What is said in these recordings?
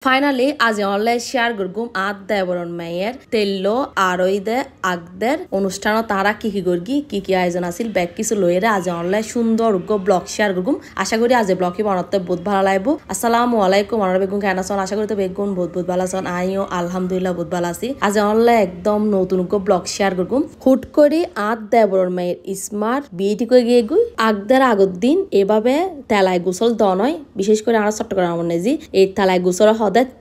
Finally, আজ online share করগুম আদ দেবরণ মেয়ের তেল্লো আরইদে আগদের অনুষ্ঠান তারা কি করগি কি আয়োজন আছিল ব্যাক কিছু লইরে আজ অনলাইন সুন্দর ব্লগ শেয়ার করগুম আশা করি আজ ব্লগই বানাতে বহুত ভালো লাগবো। আসসালামু আলাইকুম আমরা বেগুন কেন আছেন আশা করি তো বেগুন বহুত ভালো আছেন আইও আলহামদুলিল্লাহ বহুত ভালো আছি। আজ অনলাইন একদম নতুন ব্লগ শেয়ার করগুম হুট করে আদ দেবরণ মেয়ের স্মার্ট বিয়েটি করে গিয়ে গুই আগদের আগর দিন এভাবে তেলায় গোসল দ নয় বিশেষ করে আমরা চট্টগ্রাম নেজি এই তেলায় গোসল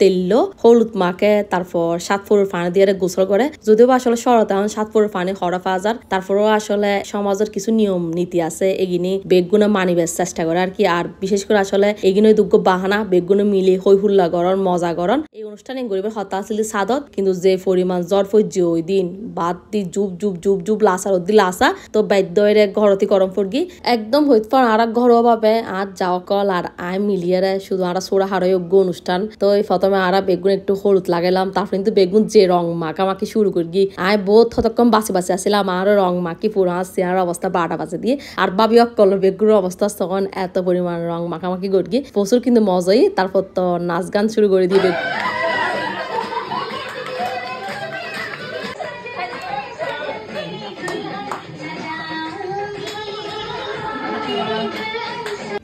তেল্লো হলুদ মাকে তারপর সাতপুরের পানি দিয়ে গোসল করে যদিও আসলে শরৎ এখন সাতপুরের পানি হরা পাওয়া যায় তারপরেও আসলে সমাজের কিছু নিয়ম নীতি আছে এগিনি বেগুনে মানিবার চেষ্টা করে আর কি আর বিশেষ করে আসলে এগিনে দুগ্গ বাহানা বেগুনে মিলে হই হুল্লা গরণ মজা গরণ এই অনুষ্ঠানে গরিবের হত্যা আসলে সাদত কিন্তু যে পরিমাণ জ্বর ফজ্য ওই দিন বাদ দি জুব জুব জুব জুব লাসা রোদি লাসা তো বাদ্যরে ঘরতি গরম ফরগি একদম হইত পর আর ঘরোয়া ভাবে আজ যাওয়া কল আর আয় মিলিয়ে শুধু আর সোড়া হারয় অনুষ্ঠান তো প্রথমে আরা বেগুন একটু হলুদ লাগাইলাম তারপর কিন্তু বেগুন যে রং মাখামাখি শুরু করি আয় বহুত হতক্ষণ বাঁচি আসছিলাম আরো রং মাখি পুরো আসছে আর অবস্থা 12টা বাজে দিয়ে আর বাবি অকল বেগুনের অবস্থা তখন এত পরিমাণ রং মাখামাখি করি প্রচুর কিন্তু মজাই তারপর তো নাচ গান শুরু করে দিয়ে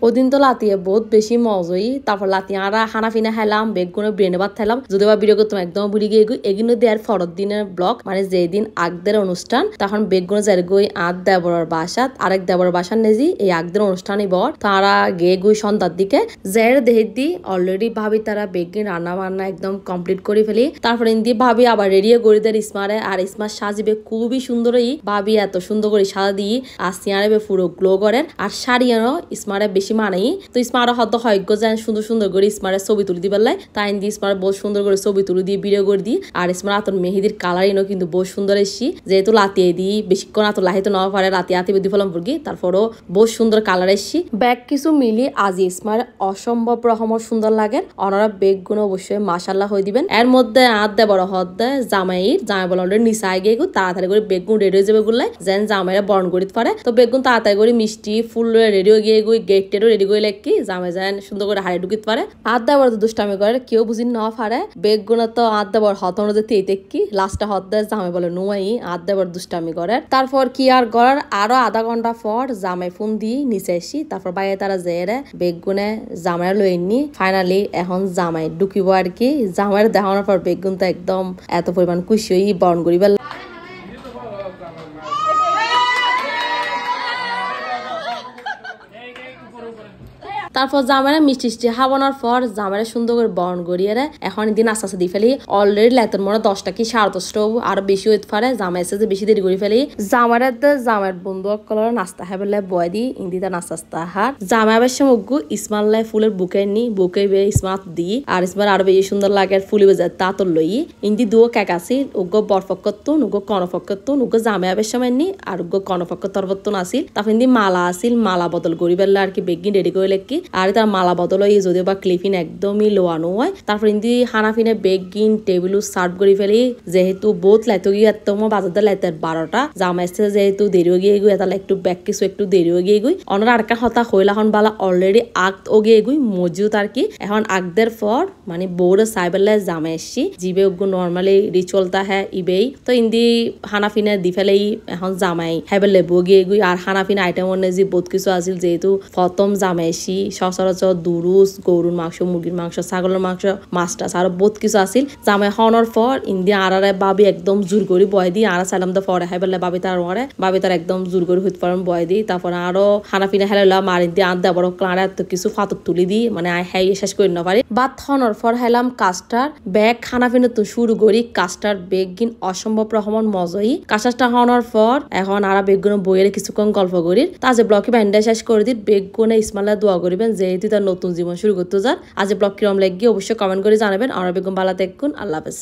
ওদিন তো লাতিয়ে বহুত বেশি মজই তারপর লাতিয়ে আর হানা ফিনা খেলাম বেগুনে ব্রেনে ভাত খেলাম যদি বা ভিডিও করতাম একদম বুড়ি গিয়ে এগুলো দেওয়ার ফরত দিনের ব্লগ মানে যেদিন আগদের অনুষ্ঠান তখন বেগুনে যাই গই আদ দেবরের বাসাত আরেক দেবরের বাসার নেজি এই আগদের অনুষ্ঠানই বর তারা গিয়ে গুই সন্ধ্যার দিকে জের দেহের দি অলরেডি ভাবি তারা বেগুন রান্না বান্না একদম কমপ্লিট করে ফেলি তারপর ইন্দি ভাবি আবার রেডিও করে দেয় ইসমারে আর ইসমার সাজিবে খুবই সুন্দরই ভাবি এত সুন্দর করে সাজা দিয়ে আর সিয়ারে পুরো গ্লো করেন আর শাড়িয়ারও ইসমারে বেশি মানেই তো ইসমার হয়তো হয়জ্ঞ যায় সুন্দর সুন্দর করে ইসমারের ছবি তুলে দিবার লাই তাই দিয়ে ইসমার বহুত সুন্দর করে ছবি তুলে দিয়ে ভিডিও করে দিই আর ইসমার আতর মেহেদির কালারিনও কিন্তু বহুত সুন্দর এসছি যেহেতু লাতিয়ে দিই বেশিক্ষণ আতর লাহিতে নেওয়া পারে রাতে আতি বেদি ফলাম পড়ি তারপরও বহুত সুন্দর কালার এসছি ব্যাগ কিছু মিলি আজ ইসমার অসম্ভব রকমের সুন্দর লাগে অনারা বেগ গুলো অবশ্যই মাশাল্লাহ হয়ে দিবেন এর মধ্যে আদ দে বড় হদ দে জামাই বলে অলরেডি নিচা গিয়ে তাড়াতাড়ি করে বেগুন রেডি হয়ে যাবে গুলাই যেন জামাইরা বরণ করিতে পারে তো বেগুন তাড়াতাড়ি করে মিষ্টি ফুল রেডি হয়ে গিয়ে গেট টেরও রেডি করে কি জামে যায় সুন্দর করে হাড়ে ঢুকিতে পারে আদ দেবার তো দুষ্টামি করে কেউ বুঝি না পারে বেগুনা তো আদ দেবার হতন যেতে কি লাস্টটা হত দেয় জামে বলে নুয়াই আদ দেবার দুষ্টামি করে তারপর কি আর করার আরো আধা ঘন্টা পর জামাই ফোন দিয়ে নিচে এসি তারপর বাইরে তারা যেয়ে বেগুনে জামাই লইনি ফাইনালি এখন জামাই ঢুকিব আর কি জামাইয়ের দেখানোর পর বেগুন তো একদম এত পরিমাণ খুশি হয়ে বরণ করিবার তারপর জামাইরা মিষ্টি হাবানোর পর জামাইরা সুন্দর করে বরণ করিয়ে এখন দিন আস্তে আস্তে দিয়ে ফেলি অলরেডি লেতর মনে 10টা কি 10:30 আরো বেশি হইতে পারে জামাই এসে যে বেশি দেরি করে ফেলি জামাইয়ের বন্ধু সকলের নাস্তা খাইলে বয় দি ইন্দিতা নাস্তা হার জামাই আবার সমগ্র ইসমাল্লাই ফুলের বুকে নি বুকে বেয়ে ইসমাত দি আর ইসমার আরো বেশি সুন্দর লাগে ফুলি বেজার তা তোর লই ইন্দি দুও কেক আসিল উগ্র বরফক্কতুন উগ্র কনফক্কতুন উগ্র জামাই আবার সময় নি আর উগ্র কনফক্ক তরবত্তন আসিল তারপর ইন্দি মালা আসিল মালা বদল করি বেললে আর কি বেগিন রেডি করে লেখি আর তার মালা বদল হয়ে যদিও বা ক্লিফিন একদমই লোয়ানো হয় তারপর ইন্দি হানাফিনে বেগিন টেবিল সার্ভ করে ফেলি যেহেতু বহুত লাইতো গিয়ে একদম বাজার লাইতে 12টা জামাই এসে যেহেতু দেরি হয়ে গিয়ে গুই তাহলে একটু ব্যাগ কিছু একটু দেরি হয়ে গিয়ে গুই অনার আরেকটা হতা হইল এখন বালা অলরেডি আগ ও গিয়ে গুই মজুদ আর কি এখন আগদের পর মানে বউরে সাইবেলে জামাই এসছি জিবে ওগু নর্মালি রিচুয়ালটা হ্যাঁ ইবেই তো ইন্দি হানাফিনে দি ফেলেই এখন জামাই হেবেলে বউ গিয়ে গুই আর হানাফিনে আইটেম অন্য যে বহুত কিছু আছিল যেহেতু প্রথম জামাই এসছি সচরাচর দুরুস গরুর মাংস মুরগির মাংস ছাগলের মাংস মাছটা আরো বহুত কিছু আছিল জামাই হওয়ার পর ইন্ডিয়া আরারে বাবি একদম জোর করে বয় দি আর সালাম দা পরে হাই বললে বাবি তার একদম জোর করে হইতে পারেন বয় দি তারপর আরো হানাফিনা হেলাম আর ইন্ডিয়া আন্দা বড় ক্লারে এত কিছু ফাতর তুলি দি মানে হ্যাঁ শেষ করে না পারি বাদ হওয়ার পর হেলাম কাস্টার ব্যাগ খানাফিনা তো শুরু করি কাস্টার বেগিন অসম্ভব রকমের মজাই কাস্টারটা হওয়ার পর এখন আর বেগুনে বইয়ের কিছুক্ষণ গল্প করি তাজে ব্লকে ব্যান্ডা শেষ করে দিই বেগুনে ইসমাল্লা দোয়া করিবেন যেহেতু তার নতুন জীবন শুরু করতে যান আজ ব্লগ কিরম লাগবে অবশ্যই কমেন্ট করে জানাবেন আর বেগম ভালো থাকুন আল্লাহ হাফেজ।